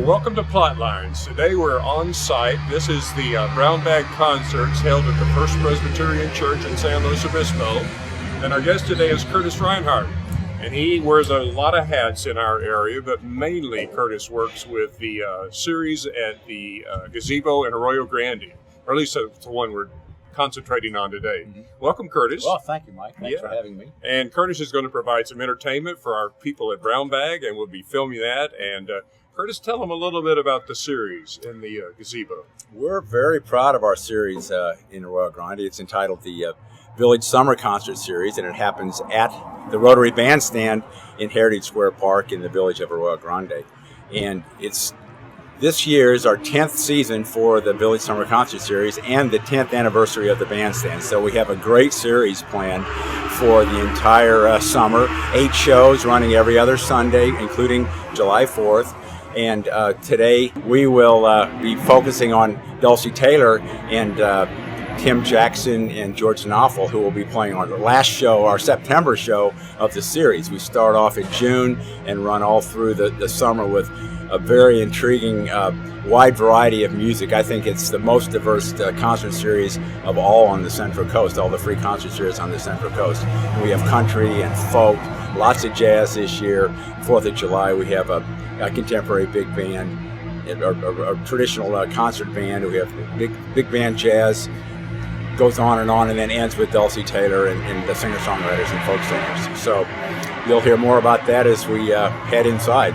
Welcome to PLOTLines. Today we're on site. This is the Brown Bag Concerts held at the First Presbyterian Church in San Luis Obispo. And our guest today is Curtis Reinhardt. And he wears a lot of hats in our area, but mainly Curtis works with the series at the gazebo in Arroyo Grande, or at least that's the one we're concentrating on today. Mm-hmm. Welcome, Curtis. Well, thank you, Mike. Thanks for having me. And Curtis is going to provide some entertainment for our people at Brown Bag, and we'll be filming that. And Curtis, tell them a little bit about the series in the gazebo. We're very proud of our series in Arroyo Grande. It's entitled the Village Summer Concert Series, and it happens at the Rotary Bandstand in Heritage Square Park in the village of Arroyo Grande. And this year is our 10th season for the Village Summer Concert Series and the 10th anniversary of the bandstand. So we have a great series planned for the entire summer. 8 shows running every other Sunday, including July 4th. And today we will be focusing on Dulcie Taylor and Tim Jackson and George Knopfel, who will be playing on the last show, our September show of the series. We start off in June and run all through the summer with a very intriguing, wide variety of music. I think it's the most diverse concert series of all on the Central Coast, all the free concert series on the Central Coast. And we have country and folk, lots of jazz this year. 4th of July, we have a contemporary big band, a traditional concert band. We have big band jazz, goes on, and then ends with Dulcie Taylor and the singer-songwriters and folk singers. So you'll hear more about that as we head inside.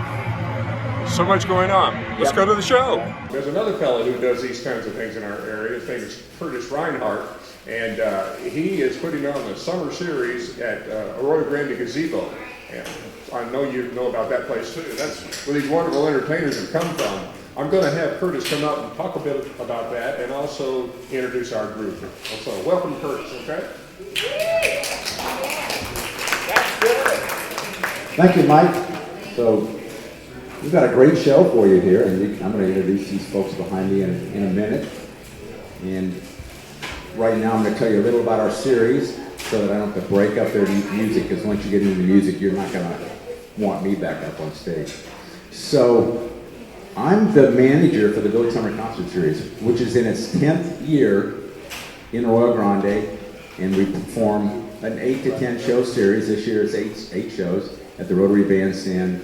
So much going on. Let's go to the show. There's another fellow who does these kinds of things in our area. His name is Curtis Reinhardt, and he is putting on the summer series at Arroyo Grande Gazebo. And I know you know about that place too. That's where these wonderful entertainers have come from. I'm going to have Curtis come up and talk a bit about that and also introduce our group. So welcome, Curtis, okay? Thank you, Mike. So we've got a great show for you here, and I'm going to introduce these folks behind me in a minute. And right now I'm going to tell you a little about our series so that I don't have to break up their music, because once you get into the music, you're not going to want me back up on stage. So I'm the manager for the Village Summer Concert Series, which is in its 10th year in Arroyo Grande, and we perform an 8 to 10 show series. This year is eight shows at the Rotary Bandstand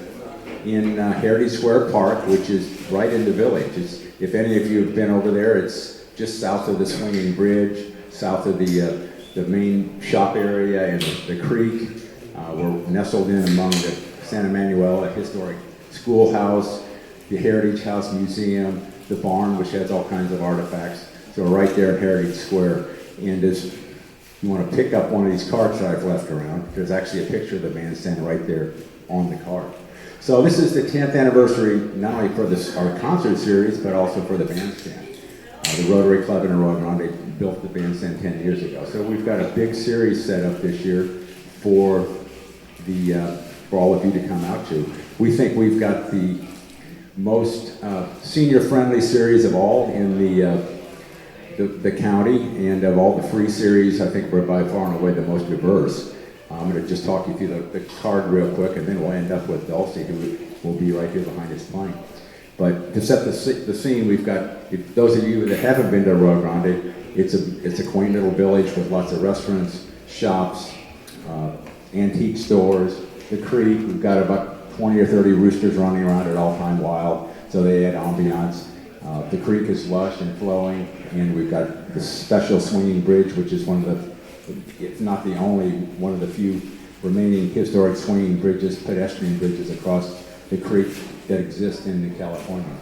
in Heritage Square Park, which is right in the village. If any of you have been over there, it's just south of the swinging bridge, south of the main shop area and the creek. We're nestled in among the San Manuel, a historic schoolhouse, the Heritage House Museum, the barn, which has all kinds of artifacts. So we're right there at Heritage Square. And as you want to pick up one of these carts that I've left around, there's actually a picture of the bandstand right there on the cart. So this is the 10th anniversary, not only for our concert series, but also for the bandstand. The Rotary Club in Arroyo Grande built the bandstand 10 years ago. So we've got a big series set up this year for all of you to come out to. We think we've got the most senior-friendly series of all in the county, and of all the free series, I think we're by far and away the most diverse. I'm going to just talk you through the card real quick, and then we'll end up with Dulcie, who will be right here behind us playing. But to set the scene, we've got, those of you that haven't been to Arroyo Grande, it's a quaint little village with lots of restaurants, shops, antique stores, the creek. We've got about 20 or 30 roosters running around at all time wild, so they add ambiance. The creek is lush and flowing, and we've got this special swinging bridge, which is one of the, if not the only, one of the few remaining historic swinging bridges, pedestrian bridges across the creek that exist in California.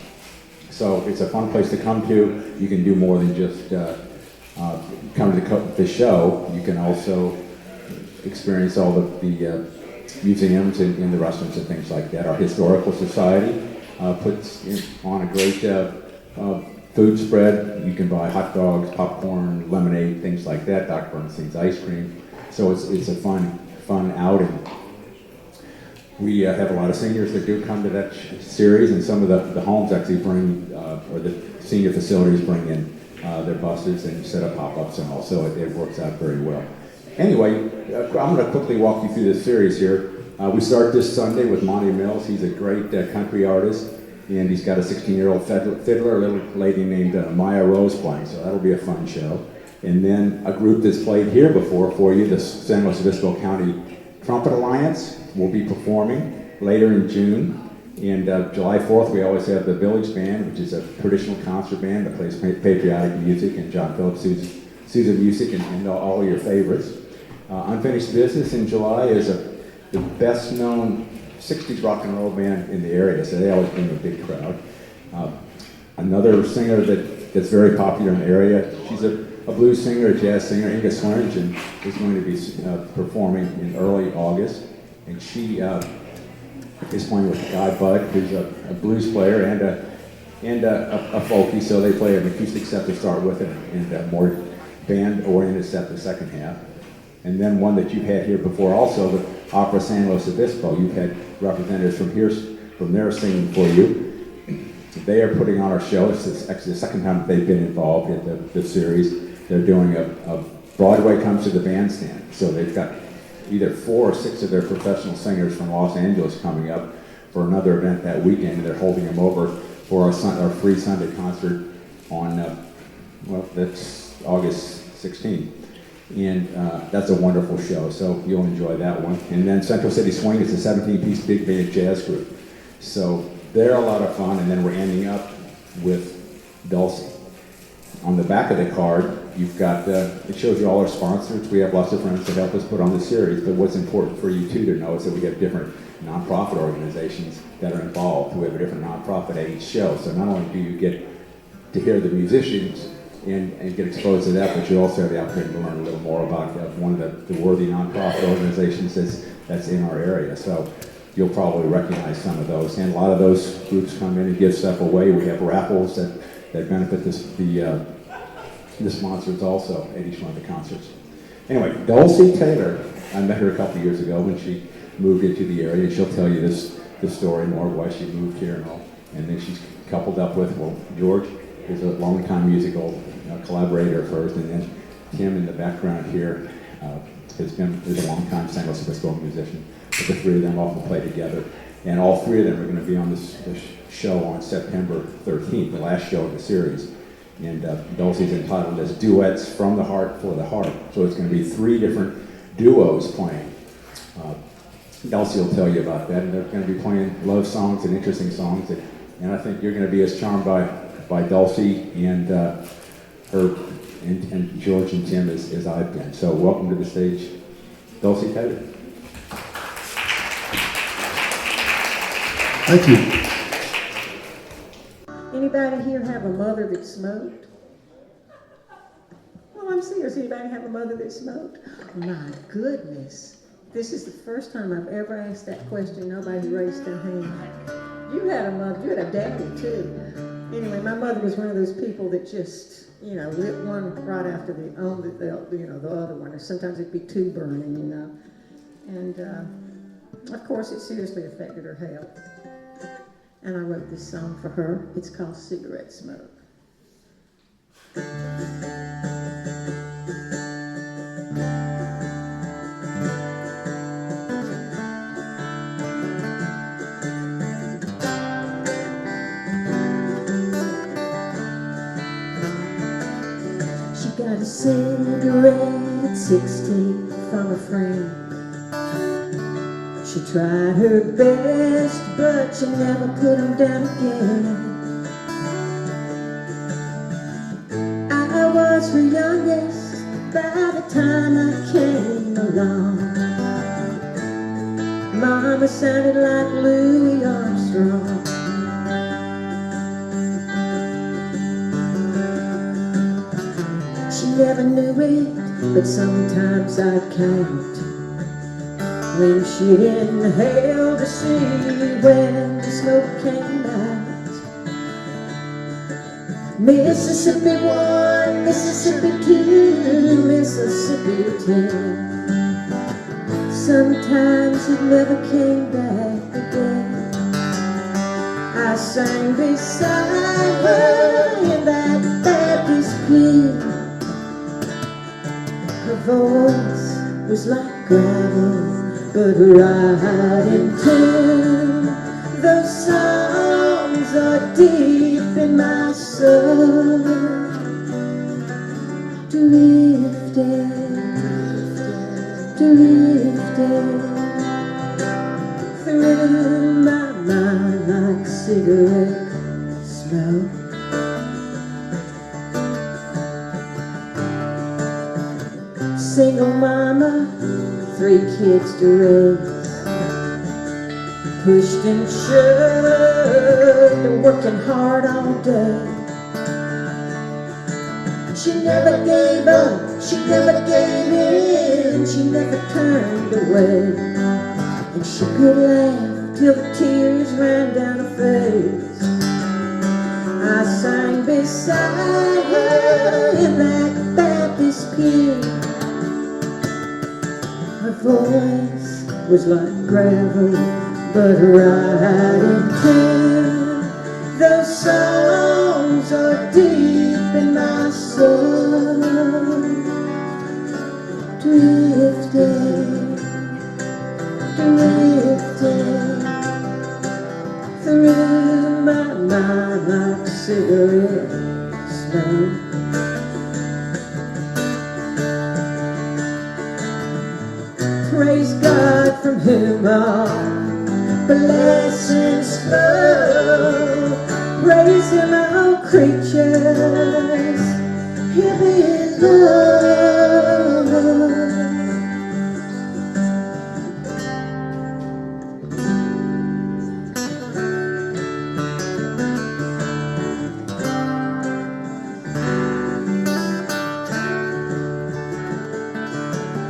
So it's a fun place to come to. You can do more than just come to the show. You can also experience all the museums and the restaurants and things like that. Our Historical Society puts on a great food spread. You can buy hot dogs, popcorn, lemonade, things like that. Dr. Bernstein's ice cream. So it's a fun outing. We have a lot of seniors that do come to that series, and some of the homes actually bring, or the senior facilities bring in their buses and set up pop-ups and all, so it works out very well. Anyway, I'm going to quickly walk you through this series here. We start this Sunday with Monty Mills. He's a great country artist. and he's got a 16-year-old fiddler, a little lady named Maya Rose playing, so that'll be a fun show. And then a group that's played here before for you, the San Luis Obispo County Trumpet Alliance, will be performing later in June. And July 4th, we always have the Village Band, which is a traditional concert band that plays patriotic music, and John Phillips, Susan Music, and all your favorites. Unfinished Business in July is the best-known 60s rock and roll band in the area, so they always bring a big crowd. Another singer that's very popular in the area, she's a blues singer, a jazz singer, Inga Swearingen, is going to be performing in early August, and she is playing with Guy Budd, who's a blues player and a folkie, so they play an acoustic set to start with and a more band-oriented set the second half. And then one that you've had here before also, the Opera San Luis Obispo. You've had representatives from there singing for you. They are putting on our show. It's actually the second time that they've been involved in the series. They're doing a Broadway Comes to the Bandstand. So they've got either 4 or 6 of their professional singers from Los Angeles coming up for another event that weekend. They're holding them over for our free Sunday concert on, that's August 16th. And that's a wonderful show, so you'll enjoy that one. And then Central City Swing is a 17-piece big band jazz group. So they're a lot of fun, and then we're ending up with Dulcie. On the back of the card, you've got, it shows you all our sponsors. We have lots of friends that help us put on the series, but what's important for you too to know is that we have different nonprofit organizations that are involved. We have a different nonprofit at each show, so not only do you get to hear the musicians and get exposed to that, but you also have the opportunity to learn a little more about one of the worthy nonprofit organizations that's in our area. So you'll probably recognize some of those. And a lot of those groups come in and give stuff away. We have raffles that benefit the sponsors also at each one of the concerts. Anyway, Dulcie Taylor, I met her a couple years ago when she moved into the area. She'll tell you this story more, why she moved here and all. And then she's coupled up with, George is a longtime musical collaborator of hers, and then Tim in the background here is a longtime San Luis Obispo musician. But the 3 of them often play together. And all 3 of them are going to be on this show on September 13th, the last show of the series. And Dulcie's entitled as Duets from the Heart for the Heart. So it's going to be 3 different duos playing. Dulcie will tell you about that, and they're going to be playing love songs and interesting songs. And I think you're going to be as charmed by Dulcie and her and George and Tim as I've been. So welcome to the stage, Dulcie Taylor. Thank you. Anybody here have a mother that smoked? Oh, I'm serious. Anybody have a mother that smoked? My goodness. This is the first time I've ever asked that question. Nobody raised their hand. You had a mother. You had a daddy, too. Anyway, my mother was one of those people that just, lit one right after the other one. Or sometimes it'd be 2 burning, And, of course, it seriously affected her health. And I wrote this song for her. It's called Cigarette Smoke. She got a cigarette at 16 from a friend. She tried her best, but she never put them down again. I was her youngest by the time I came along. Mama sounded like Louis Armstrong. She never knew it, but sometimes I count when she inhaled to see when the smoke came out. Mississippi 1, Mississippi 2, Mississippi 10. Sometimes it never came back again. I sang beside her in that Baptist pew. Her voice was like gravel, but right in tune. Those songs deep in my soul, drifting, drifting through my mind like cigarette smoke. Single mama, 3 kids to raise, pushed and shoved, working hard all day. She never gave up, she never gave in, she never turned away. And she could laugh till the tears ran down her face. I sang beside her in that Baptist pew. Her voice was like gravel, but right in tune. Those songs are deep in my soul, drifting, drifting through my mind like cigarette smoke. Praise God from whom all blessings flow. Praise Him, all creatures here below.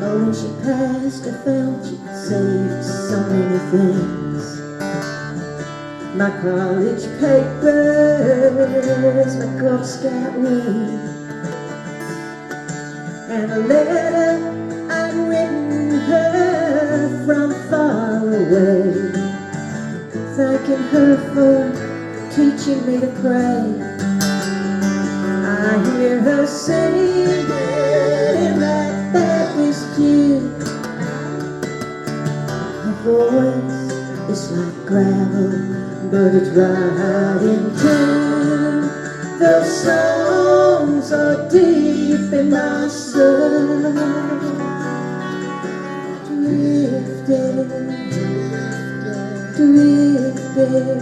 Oh, when she passed, I found she saved so many things. My college papers, my Girl Scout ring, and a letter I'd written her from far away, thanking her for teaching me to pray. I hear her singing in that Baptist pew. Her voice is like gravel, but it's right in tune. Those songs are deep in my soul, drifting, drifting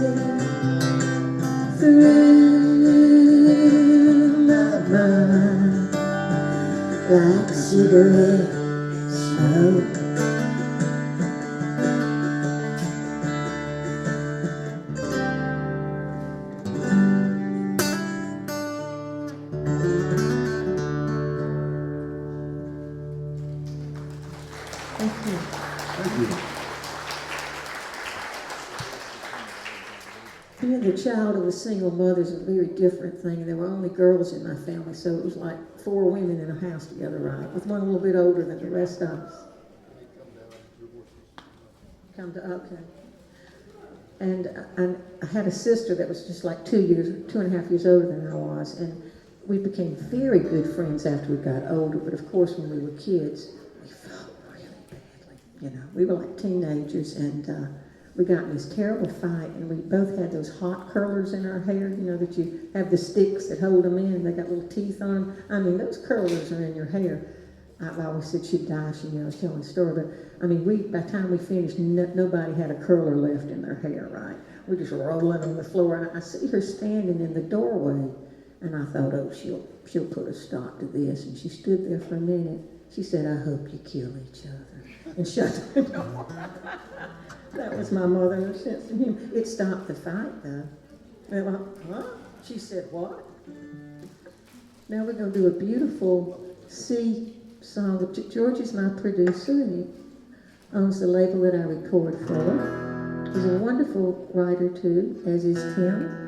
through my mind like cigarette smoke. Being the child of a single mother is a very different thing. There were only girls in my family, so it was like 4 women in a house together, right? With one a little bit older than the rest of us. Okay. And I had a sister that was just like 2.5 years older than I was, and we became very good friends after we got older. But of course, when we were kids, we fought really badly. You know, we were like teenagers, and we got in this terrible fight, and we both had those hot curlers in our hair, you know, that you have the sticks that hold them in, and they got little teeth on them. I mean, those curlers are in your hair. I've always said she'd die, I was telling the story, but I mean, by the time we finished, nobody had a curler left in their hair, right? We're just rolling on the floor, and I see her standing in the doorway, and I thought, oh, she'll put a stop to this, and she stood there for a minute. She said, I hope you kill each other, and shut the door. That was my mother, her sense of humor. It stopped the fight, though. And I went, huh? She said, what? Now we're going to do a beautiful C song. George is my producer, and he owns the label that I record for. He's a wonderful writer, too, as is Tim.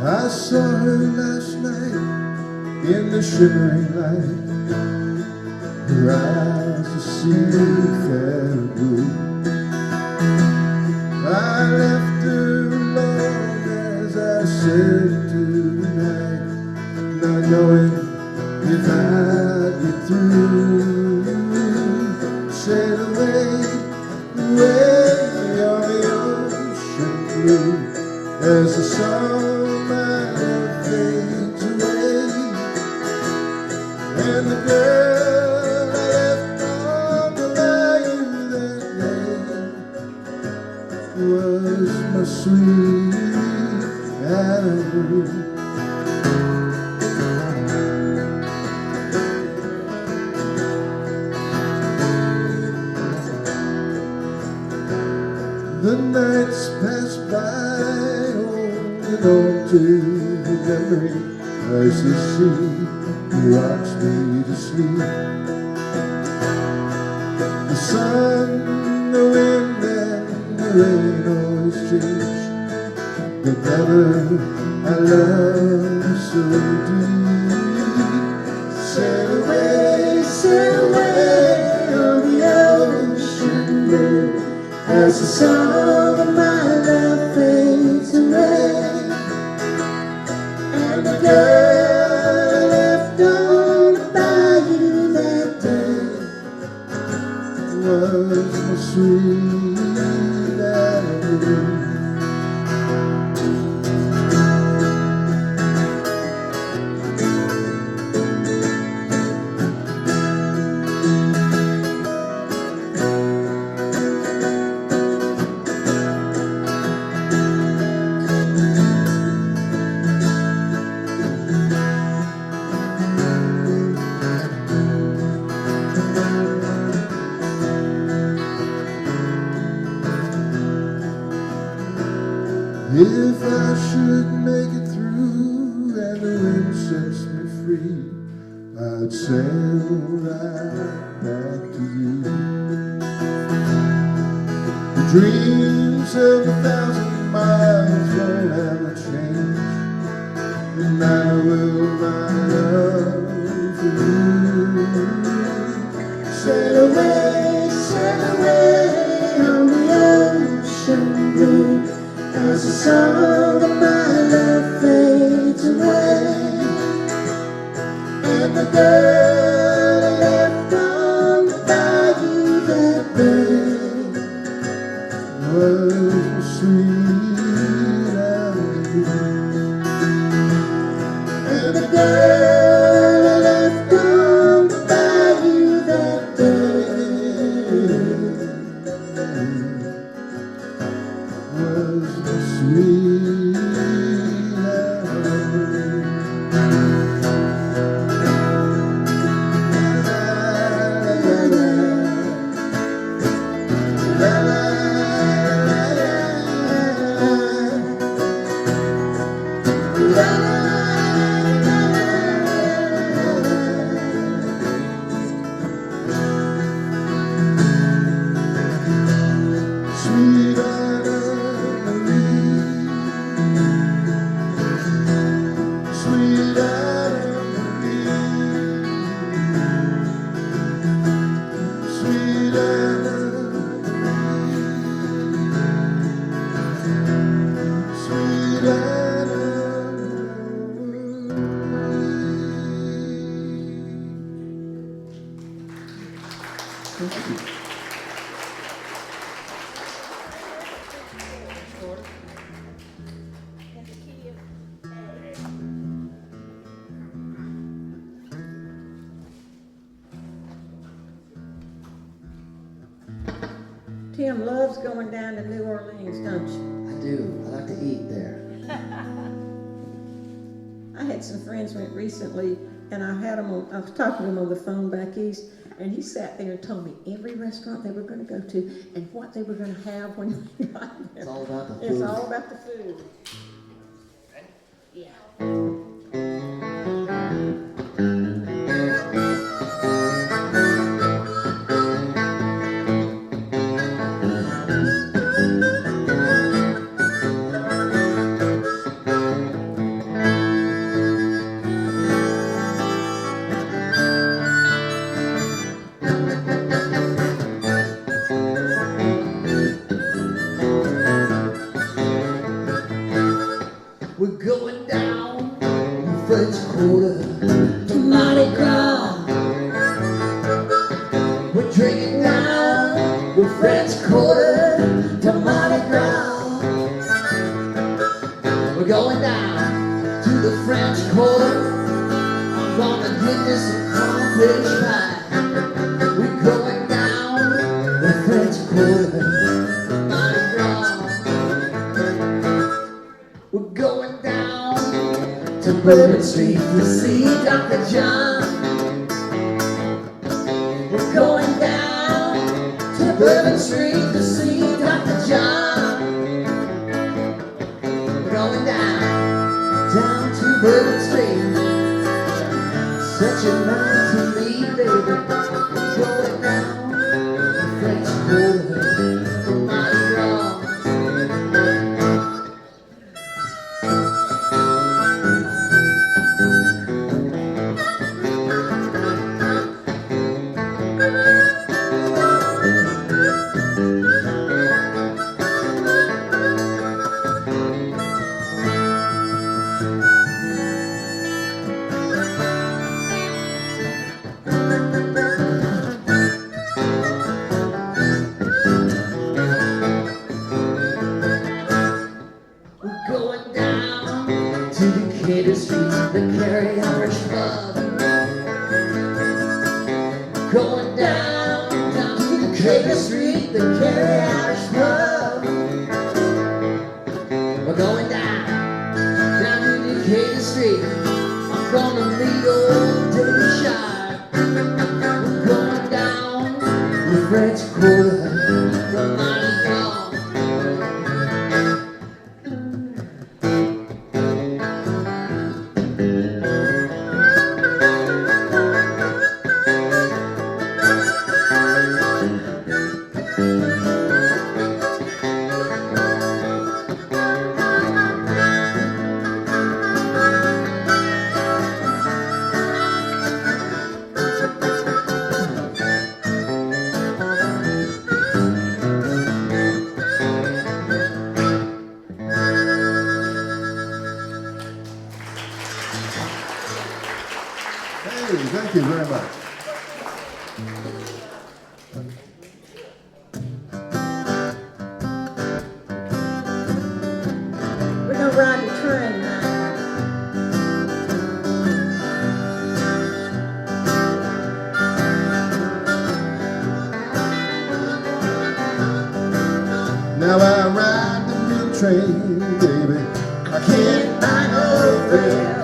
I saw her last night in the shimmering light, her eyes a seafair blue. I left her alone as I sailed into the night, not knowing if I'd get through. Sail away, away on the ocean blue, as the song of my love fades away, and the girl I left on the bayou that day was my sweet Arroyo. The nights pass by, holding on to the memory as the sea rocks me to sleep. The sun, the wind, and the rain always change, but never I love so deep. Sail away on the ocean blue, as the song of my love fades away, and the girl I left on the bayou that day was my sweet Arroyo. If I should make it through and the wind sets me free, I'd sail right back to you. The dreams of 1,000 miles won't ever change, and neither will my love for you. Sail away on the ocean blue, as the song of my love fades away, and the girl I left on the bayou that day was my sweet Arroyo. And the girl I left on the bayou that day was my sweet Arroyo. La, la, la, la, la, sweet sweet sweet sweet Tim loves going down to New Orleans, don't you? I do. I like to eat there. I had some friends went recently, and I was talking to him on the phone back east, and he sat there and told me every restaurant they were going to go to and what they were going to have when we got there. It's all about the food. It's all about the food. Yeah. going down the French Quarter to Mardi Gras. We're drinking down the French Quarter to Mardi Gras. We're going down to the French Quarter. I'm gonna get this some crawfish pie. We're going down the French Quarter to Mardi Gras. We're going down to Bourbon Street to see Dr. John. We're going down to Bourbon Street to see Dr. John. We're going down to Bourbon Street. Such a night to meet, baby. Going down the French Quarter to Mardi Gras. Going down to Decatur Street, the Carry Irish Pub. Going down to Decatur Street, the Carry Irish Pub. We're going down to Decatur Street. I'm gonna meet old Davy Sharp. We're going down the French Quarter to Mardi Gras. Hey, thank you very much. We're gonna ride the train now. Now I ride the blue train, baby. I can't find no fare.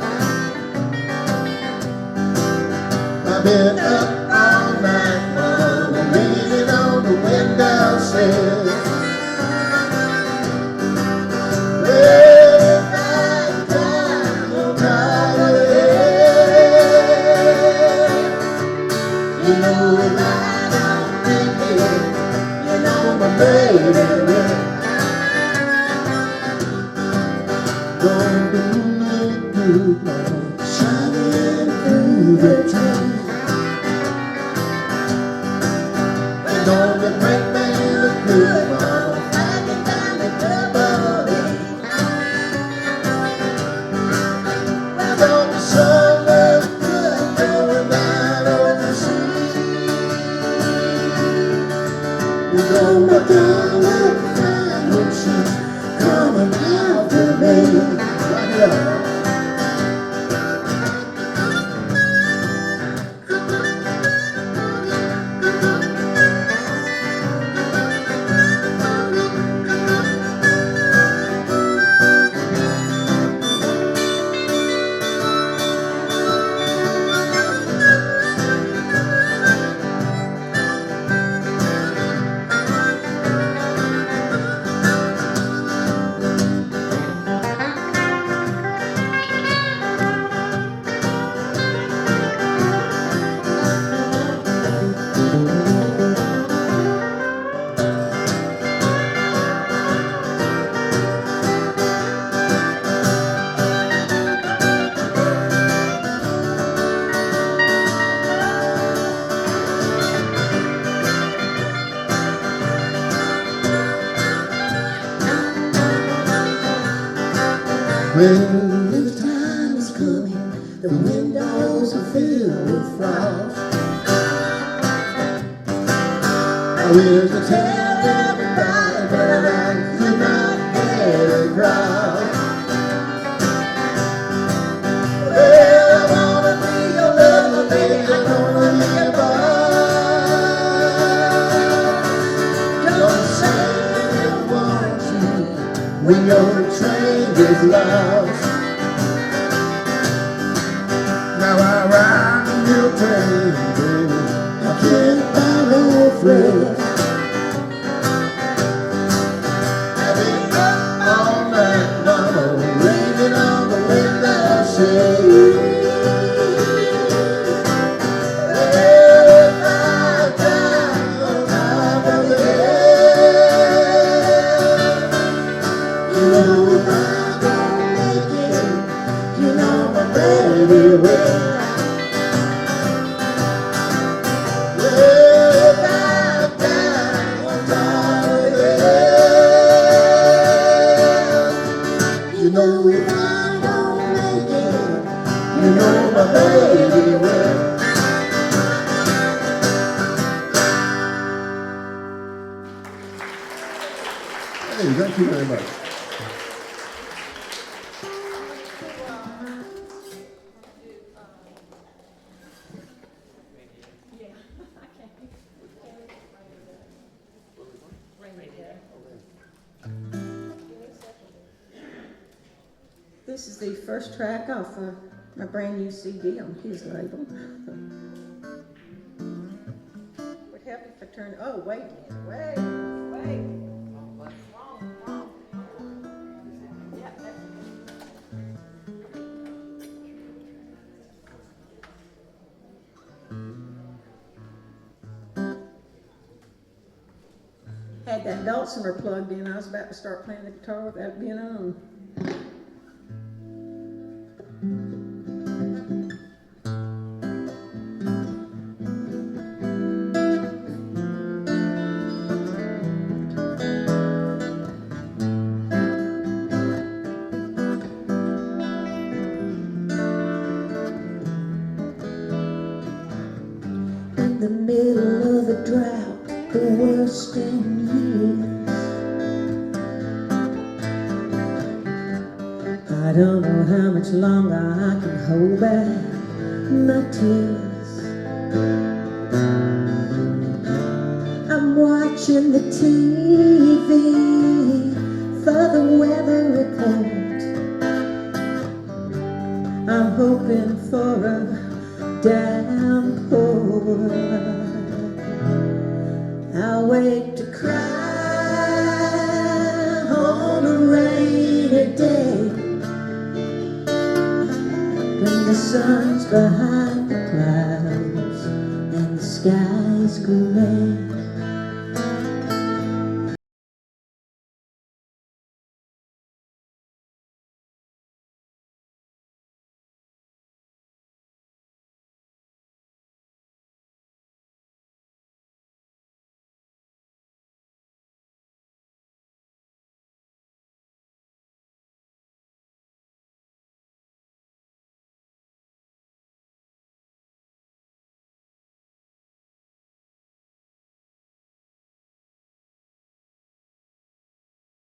I've been up all night long, leaning on the window sill. Late night time, I'm tired of it. You know if I don't make it, you know my baby. Don't do me good, mama, shining through the trees. When the time is coming, the windows are filled with frost. I wish to tell everybody, but I could not get across. Well, I wanna be your lover, baby, I wanna be your boy. Don't say you want to when your train gets lost. Now I ride the new train, baby, I can't find no friend. I've been up all night, mama, leaning on the window shade. If I die on top of the hill, you know I don't make it, you know my baby will. If I die on top of the hill, you know if I don't make it, you know my baby will. Hey, thank you very much. This is the first track off my brand new CD on his label. Would help if I turn. Oh, wait. Wrong. Yeah, that's had that dulcimer plugged in. I was about to start playing the guitar without it being on. In the middle of a drought, the worst in years, I don't know how much longer I can hold back my tears. I'm watching the TV for the weather report. I'm hoping for a downpour. I'll wait to cry on a rainy day when the sun's behind